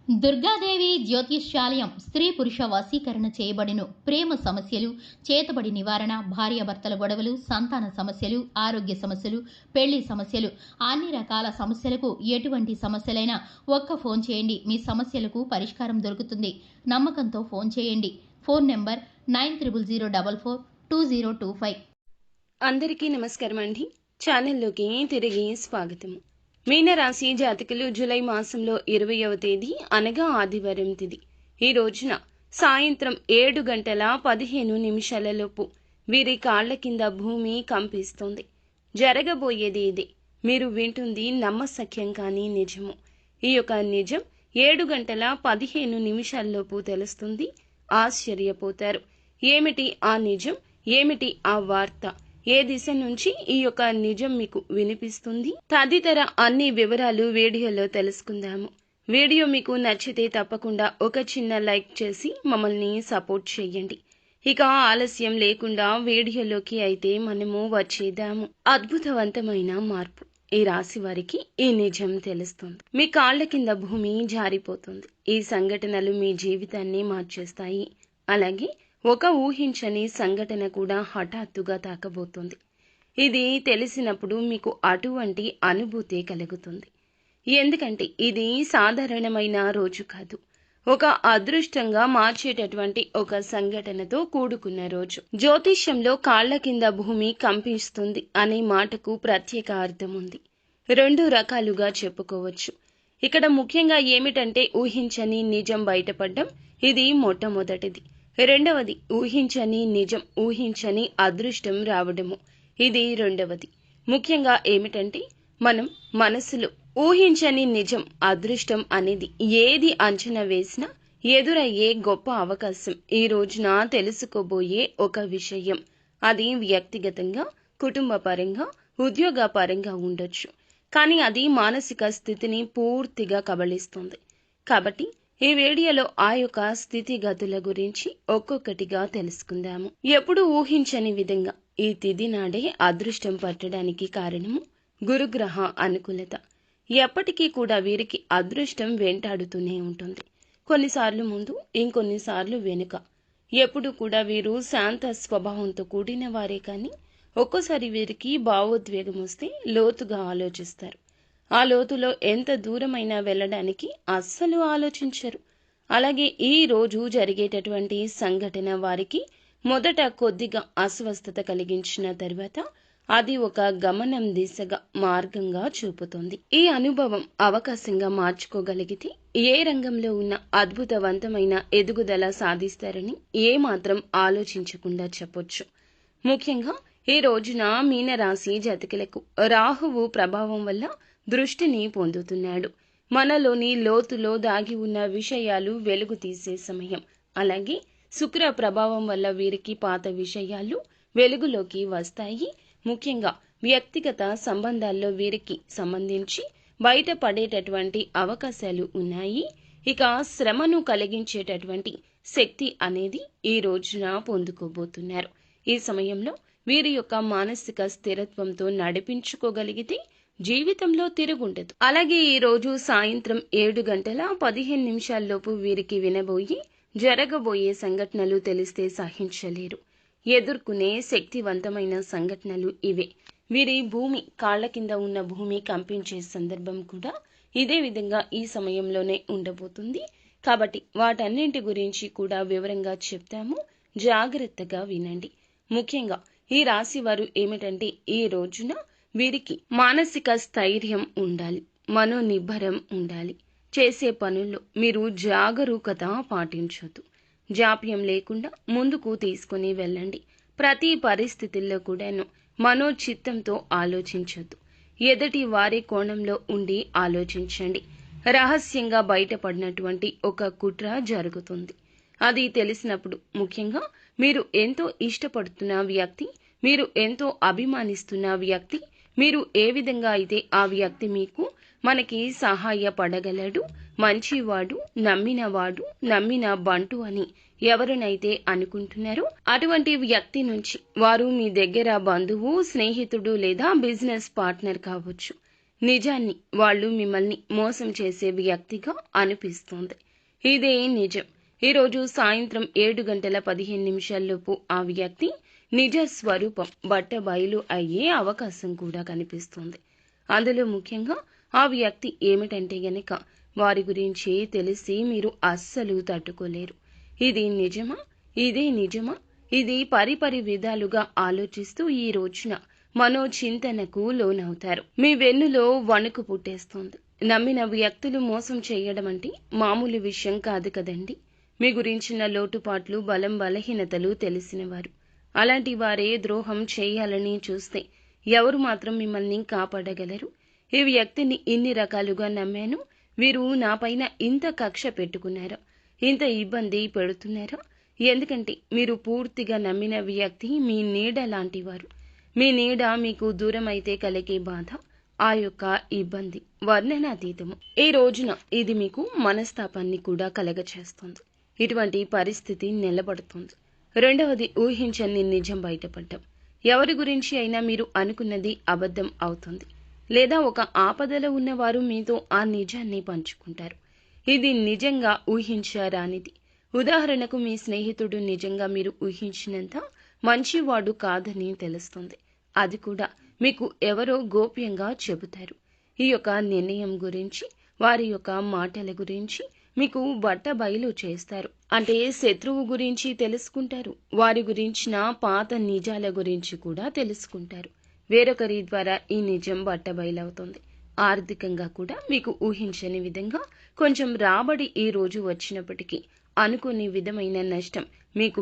దుర్గాదేవి జ్యోతిష్యాలయం స్త్రీ పురుష వశీకరణ చేయబడిను. ప్రేమ సమస్యలు, చేతబడి నివారణ, భార్యాభర్తల గొడవలు, సంతాన సమస్యలు, ఆరోగ్య సమస్యలు, పెళ్లి సమస్యలు, అన్ని రకాల సమస్యలకు ఎటువంటి సమస్యలైనా ఒక్క ఫోన్ చేయండి. మీ సమస్యలకు పరిష్కారం దొరుకుతుంది. నమ్మకంతో ఫోన్ చేయండి. Phone number 9004442025. అందరికీ నమస్కారం అండి. ఛానల్లోకి తిరిగి స్వాగతం. మీనరాశి జాతకులు జూలై మాసంలో 20వ తేదీ అనగా ఆదివారం తిథి. ఈ రోజున సాయంత్రం 7:15 వీరి కాళ్ల కింద భూమి కంపిస్తోంది. జరగబోయేది ఇదే. మీరు వింటుంది నమ్మశక్యం కానీ నిజము. ఈ యొక్క నిజం 7:15 తెలుస్తుంది. ఆశ్చర్యపోతారు. ఏమిటి ఆ నిజం, ఏమిటి ఆ వార్త, ఏ దిశ నుంచి ఈ యొక్క నిజం మీకు వినిపిస్తుంది, తదితర అన్ని వివరాలు వీడియోలో తెలుసుకుందాము. వీడియో మీకు నచ్చితే తప్పకుండా ఒక చిన్న లైక్ చేసి మమ్మల్ని సపోర్ట్ చేయండి. ఇక ఆలస్యం లేకుండా వీడియోలోకి అయితే మనము వచ్చేద్దాము. అద్భుతవంతమైన మార్పు. ఈ రాశి వారికి ఈ నిజం తెలుస్తుంది. మీ కాళ్ల కింద భూమి జారిపోతుంది. ఈ సంఘటనలు మీ జీవితాన్ని మార్చేస్తాయి. అలాగే ఒక ఊహించని సంఘటన కూడా హఠాత్తుగా తాకబోతుంది. ఇది తెలిసినప్పుడు మీకు అటువంటి అనుభూతి కలుగుతుంది. ఎందుకంటే ఇది సాధారణమైన రోజు కాదు. ఒక అదృష్టంగా మార్చేటటువంటి ఒక సంఘటనతో కూడుకున్న రోజు. జ్యోతిష్యంలో కాళ్ల కింద భూమి కంపిస్తుంది అనే మాటకు ప్రత్యేక అర్థం ఉంది. 2 రకాలుగా చెప్పుకోవచ్చు. ఇక్కడ ముఖ్యంగా ఏమిటంటే ఊహించని నిజం బయటపడడం. ఇది మొట్టమొదటిది. రెండవది ఊహించని నిజం, ఊహించని అదృష్టం రావడము. ఇది రెండవది. ముఖ్యంగా ఏమిటంటే మనం మనసులో ఊహించని నిజం, అదృష్టం అనేది ఏది అంచనా వేసినా ఎదురయ్యే గొప్ప అవకాశం. ఈ రోజున తెలుసుకోబోయే ఒక విషయం. అది వ్యక్తిగతంగా, కుటుంబ పరంగా, ఉద్యోగ పరంగా ఉండొచ్చు. కానీ అది మానసిక స్థితిని పూర్తిగా కబళిస్తుంది. కాబట్టి ఈ వీడియోలో ఆ యొక్క స్థితిగతుల గురించి ఒక్కొక్కటిగా తెలుసుకుందాము. ఎప్పుడు ఊహించని విధంగా ఈ తిథి నాడే అదృష్టం పట్టడానికి కారణము గురుగ్రహ అనుకూలత. ఎప్పటికీ కూడా వీరికి అదృష్టం వెంటాడుతూనే ఉంటుంది. కొన్నిసార్లు ముందు, ఇంకొన్నిసార్లు వెనుక. ఎప్పుడు కూడా వీరు శాంత స్వభావంతో కూడిన వారే కానీ ఒక్కోసారి వీరికి భావోద్వేగం వస్తే లోతుగా ఆలోచిస్తారు. ఆ లోతులో ఎంత దూరమైనా వెళ్ళడానికి అస్సలు ఆలోచించరు. అలాగే ఈ రోజు జరిగేటటువంటి సంఘటన వారికి మొదట కొద్దిగా అస్వస్థత కలిగించిన తర్వాత అది ఒక గమనం దిశగా, మార్గంగా చూపుతుంది. ఈ అనుభవం అవకాశంగా మార్చుకోగలిగితే ఏ రంగంలో ఉన్న అద్భుతవంతమైన ఎదుగుదల సాధిస్తారని ఏమాత్రం ఆలోచించకుండా చెప్పొచ్చు. ముఖ్యంగా ఈ రోజున మీనరాశి జాతకులకు రాహువు ప్రభావం వల్ల దృష్టిని పొందుతున్నాడు. మనలోని లోతులో దాగి ఉన్న విషయాలు వెలుగు తీసే సమయం. అలాగే శుక్ర ప్రభావం వల్ల వీరికి పాత విషయాలు వెలుగులోకి వస్తాయి. ముఖ్యంగా వ్యక్తిగత సంబంధాల్లో వీరికి సంబంధించి బయటపడేటటువంటి అవకాశాలు ఉన్నాయి. ఇక శ్రమను కలిగించేటటువంటి శక్తి అనేది ఈ రోజున పొందుకోబోతున్నారు. ఈ సమయంలో వీరి యొక్క మానసిక స్థిరత్వంతో నడిపించుకోగలిగితే జీవితంలో తిరుగుండదు. అలాగే ఈ రోజు సాయంత్రం 7:15 వీరికి వినబోయి జరగబోయే సంఘటనలు తెలిస్తే సహించలేరు. ఎదుర్కొనే శక్తివంతమైన సంఘటనలు ఇవే. వీరి భూమి, కాళ్ల కింద ఉన్న భూమి కంపించే సందర్భం కూడా ఇదే విధంగా ఈ సమయంలోనే ఉండబోతుంది. కాబట్టి వాటన్నింటి గురించి కూడా వివరంగా చెప్తాము. జాగ్రత్తగా వినండి. ముఖ్యంగా ఈ రాశి వారు ఏమిటంటే ఈ రోజున వీరికి మానసిక స్థైర్యం ఉండాలి, మనోనిబ్బరం ఉండాలి. చేసే పనుల్లో మీరు జాగరూకత పాటించొద్దు. జాప్యం లేకుండా ముందుకు తీసుకుని వెళ్ళండి. ప్రతి పరిస్థితుల్లో కూడాను మనోచిత్తంతో ఆలోచించొద్దు. ఎదుటి వారి కోణంలో ఉండి ఆలోచించండి. రహస్యంగా బయటపడినటువంటి ఒక కుట్ర జరుగుతుంది. అది తెలిసినప్పుడు ముఖ్యంగా మీరు ఎంతో ఇష్టపడుతున్న వ్యక్తి, మీరు ఎంతో అభిమానిస్తున్న వ్యక్తి, మీరు ఏ విధంగా అయితే ఆ వ్యక్తి మీకు మనకి సహాయపడగలడు, మంచివాడు, నమ్మినవాడు, నమ్మిన బంటు అని ఎవరినైతే అనుకుంటున్నారో అటువంటి వ్యక్తి నుంచి వారు మీ దగ్గర బంధువు, స్నేహితుడు లేదా బిజినెస్ పార్ట్నర్ కావచ్చు. నిజాన్ని వాళ్ళు మిమ్మల్ని మోసం చేసే వ్యక్తిగా అనిపిస్తుంది. ఇదే నిజం. ఈరోజు సాయంత్రం 7:15 ఆ వ్యక్తి నిజ స్వరూపం బట్టబయలు అయ్యే అవకాశం కూడా కనిపిస్తుంది. అందులో ముఖ్యంగా ఆ వ్యక్తి ఏమిటంటే గనక వారి గురించి తెలిసి మీరు అస్సలు తట్టుకోలేరు. ఇది నిజమా? ఇదే నిజమా? ఇది పరిపరి విధాలుగా ఆలోచిస్తూ ఈ రోజున మనోచింతనకు లోనవుతారు. మీ వెన్నులో వణుకు పుట్టేస్తుంది. నమ్మిన వ్యక్తులు మోసం చేయడం అంటే మామూలు విషయం కాదు కదండి. మీ గురించిన లోటుపాట్లు, బలం, బలహీనతలు తెలిసినవారు. అలాంటి వారే ద్రోహం చేయాలని చూస్తే ఎవరు మాత్రం మిమ్మల్ని కాపాడగలరు? ఈ వ్యక్తిని ఇన్ని రకాలుగా నమ్మాను, వీరు నాపైన ఇంత కక్ష పెట్టుకున్నారా, ఇంత ఇబ్బంది పెడుతున్నారా? ఎందుకంటే మీరు పూర్తిగా నమ్మిన వ్యక్తి మీ నీడ లాంటివారు. మీ నీడ మీకు దూరం అయితే కలిగే బాధ, ఆ యొక్క ఇబ్బంది వర్ణనాతీతము. ఈ రోజున ఇది మీకు మనస్తాపాన్ని కూడా కలగచేస్తుంది. ఇటువంటి పరిస్థితి నిలబడుతుంది. రెండవది, ఊహించని నిజం బయటపడ్డం. ఎవరి గురించి అయినా మీరు అనుకున్నది అబద్ధం అవుతుంది, లేదా ఒక ఆపదలో ఉన్నవారు మీతో ఆ నిజాన్ని పంచుకుంటారు. ఇది నిజంగా ఊహించరానిది. ఉదాహరణకు, మీ స్నేహితుడు నిజంగా మీరు ఊహించినంత మంచివాడు కాదని తెలుస్తుంది. అది కూడా మీకు ఎవరో గోప్యంగా చెబుతారు. ఈ యొక్క నిర్ణయం గురించి, వారి యొక్క మాటల గురించి మీకు బట్టబయలు చేస్తారు. అంటే శత్రువు గురించి తెలుసుకుంటారు, వారి గురించిన పాత నిజాల గురించి కూడా తెలుసుకుంటారు. వేరొకరి ద్వారా ఈ నిజం బట్టబయలవుతుంది. ఆర్థికంగా కూడా మీకు ఊహించని విధంగా కొంచెం రాబడి ఈ రోజు వచ్చినప్పటికీ అనుకునే విధమైన నష్టం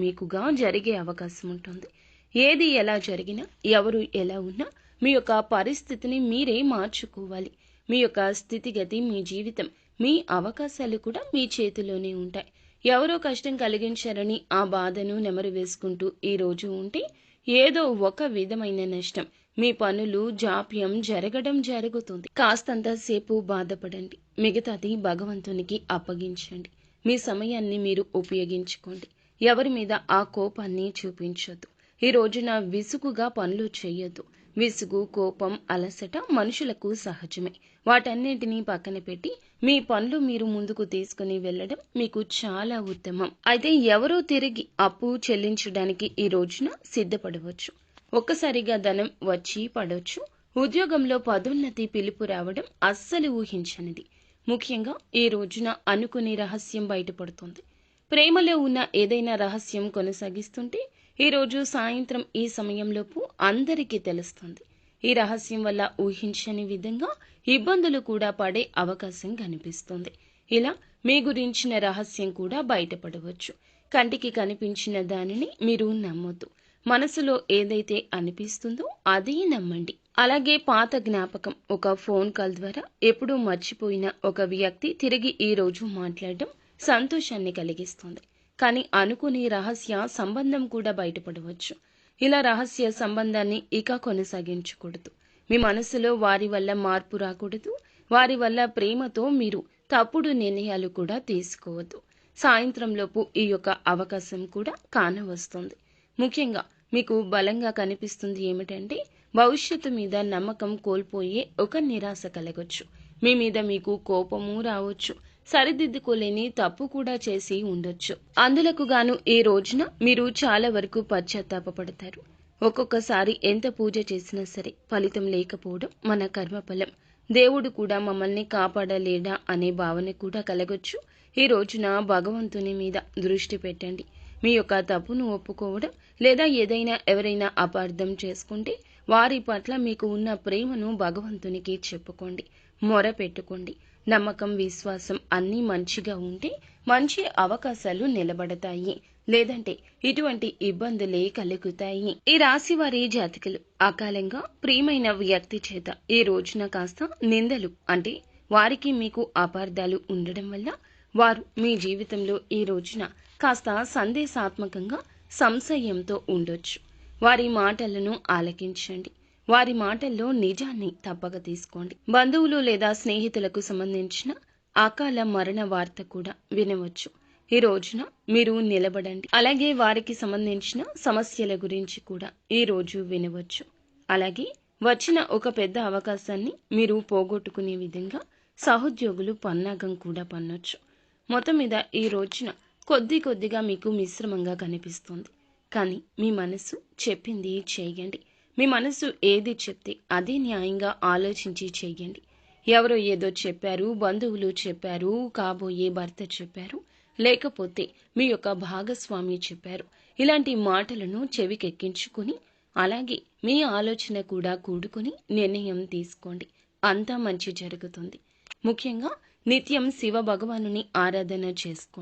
మీకుగా జరిగే అవకాశం ఉంటుంది. ఏది ఎలా జరిగినా, ఎవరు ఎలా ఉన్నా మీ యొక్క పరిస్థితిని మీరే మార్చుకోవాలి. మీ యొక్క స్థితిగతి, మీ జీవితం, మీ అవకాశాలు కూడా మీ చేతిలోనే ఉంటాయి. ఎవరో కష్టం కలిగించారని ఆ బాధను నెమరు వేసుకుంటూ ఈ రోజు ఉంటే ఏదో ఒక విధమైన నష్టం, మీ పనులు జాప్యం జరుగుతుంది. కాస్తంత సేపు బాధపడండి, మిగతాది భగవంతునికి అప్పగించండి. మీ సమయాన్ని మీరు ఉపయోగించుకోండి. ఎవరి మీద ఆ కోపాన్ని చూపించొద్దు. ఈ రోజున విసుగుగా పనులు చేయొద్దు. విసుగు, కోపం, అలసట మనుషులకు సహజమే. వాటన్నింటినీ పక్కన పెట్టి మీ పనులు మీరు ముందుకు తీసుకుని వెళ్ళడం మీకు చాలా ఉత్తమం. అయితే ఎవరో తిరిగి అప్పు చెల్లించడానికి ఈ రోజున సిద్ధపడవచ్చు. ఒక్కసారిగా ధనం వచ్చి పడవచ్చు. ఉద్యోగంలో పదోన్నతి పిలుపు రావడం అస్సలు ఊహించనిది. ముఖ్యంగా ఈ రోజున అనుకునే రహస్యం బయటపడుతుంది. ప్రేమలో ఉన్న ఏదైనా రహస్యం కొనసాగిస్తుంటే ఈ రోజు సాయంత్రం ఈ సమయంలోపు అందరికీ తెలుస్తుంది. ఈ రహస్యం వల్ల ఊహించని విధంగా ఇబ్బందులు కూడా పడే అవకాశం కనిపిస్తుంది. ఇలా మీ గురించిన రహస్యం కూడా బయటపడవచ్చు. కంటికి కనిపించిన దానిని మీరు నమ్మొద్దు. మనసులో ఏదైతే అనిపిస్తుందో అదే నమ్మండి. అలాగే పాత జ్ఞాపకం, ఒక ఫోన్ కాల్ ద్వారా ఎప్పుడూ మర్చిపోయిన ఒక వ్యక్తి తిరిగి ఈ రోజు మాట్లాడడం సంతోషాన్ని కలిగిస్తుంది. కానీ అనుకునే రహస్య సంబంధం కూడా బయటపడవచ్చు. ఇలా రహస్య సంబంధాన్ని ఇక కొనసాగించకూడదు. మీ మనసులో వారి వల్ల మార్పు రాకూడదు. వారి వల్ల ప్రేమతో మీరు తప్పుడు నిర్ణయాలు కూడా తీసుకోవద్దు. సాయంత్రంలోపు ఈ యొక్క అవకాశం కూడా కానవస్తుంది. ముఖ్యంగా మీకు బలంగా కనిపిస్తుంది ఏమిటంటే, భవిష్యత్తు మీద నమ్మకం కోల్పోయే ఒక నిరాశ కలగొచ్చు. మీ మీద మీకు కోపము రావచ్చు. సరిదిద్దుకోలేని తప్పు కూడా చేసి ఉండొచ్చు. అందులకు గాను ఈ రోజున మీరు చాలా వరకు పశ్చాత్తాపపడతారు. ఒక్కొక్కసారి ఎంత పూజ చేసినా సరే ఫలితం లేకపోవడం మన కర్మఫలం. దేవుడు కూడా మమ్మల్ని కాపాడలేడా అనే భావన కూడా కలగొచ్చు. ఈ రోజున భగవంతుని మీద దృష్టి పెట్టండి. మీ యొక్క తప్పును ఒప్పుకోవడం, లేదా ఏదైనా ఎవరైనా అపార్థం చేసుకుంటే వారి పట్ల మీకు ఉన్న ప్రేమను భగవంతునికి చెప్పుకోండి, మొర పెట్టుకోండి. నమ్మకం, విశ్వాసం అన్నీ మంచిగా ఉంటే మంచి అవకాశాలు నిలబడతాయి. లేదంటే ఇటువంటి ఇబ్బందులే కలుగుతాయి. ఈ రాశి వారి జాతకులు అకాలంగా ప్రియమైన వ్యక్తి చేత ఈ రోజున కాస్త నిందలు, అంటే వారికి మీకు అపార్థాలు ఉండడం వల్ల వారు మీ జీవితంలో ఈ రోజున కాస్త సందేశాత్మకంగా సంశయంతో ఉండొచ్చు. వారి మాటలను ఆలకించండి. వారి మాటల్లో నిజాన్ని తప్పక తీసుకోండి. బంధువులు లేదా స్నేహితులకు సంబంధించిన అకాల మరణ వార్త కూడా వినవచ్చు. ఈ రోజున మీరు నిలబడండి. అలాగే వారికి సంబంధించిన సమస్యల గురించి కూడా ఈ రోజు వినవచ్చు. అలాగే వచ్చిన ఒక పెద్ద అవకాశాన్ని మీరు పోగొట్టుకునే విధంగా సహోద్యోగులు పన్నాగం కూడా పన్నొచ్చు. మొత్తం మీద ఈ రోజున కొద్దిగా మీకు మిశ్రమంగా కనిపిస్తుంది. కానీ మీ మనసు చెప్పింది చేయండి. మీ మనసు ఏది చెప్తే అదే న్యాయంగా ఆలోచించి చెయ్యండి. ఎవరో ఏదో చెప్పారు, బంధువులు చెప్పారు, కాబోయే భర్త చెప్పారు, లేకపోతే మీ యొక్క భాగస్వామి చెప్పారు, ఇలాంటి మాటలను చెవికెక్కించుకుని అలాగే మీ ఆలోచన కూడా కూడుకుని నిర్ణయం తీసుకోండి. అంతా మంచి జరుగుతుంది. ముఖ్యంగా నిత్యం శివ భగవానుని ఆరాధన చేసుకోండి.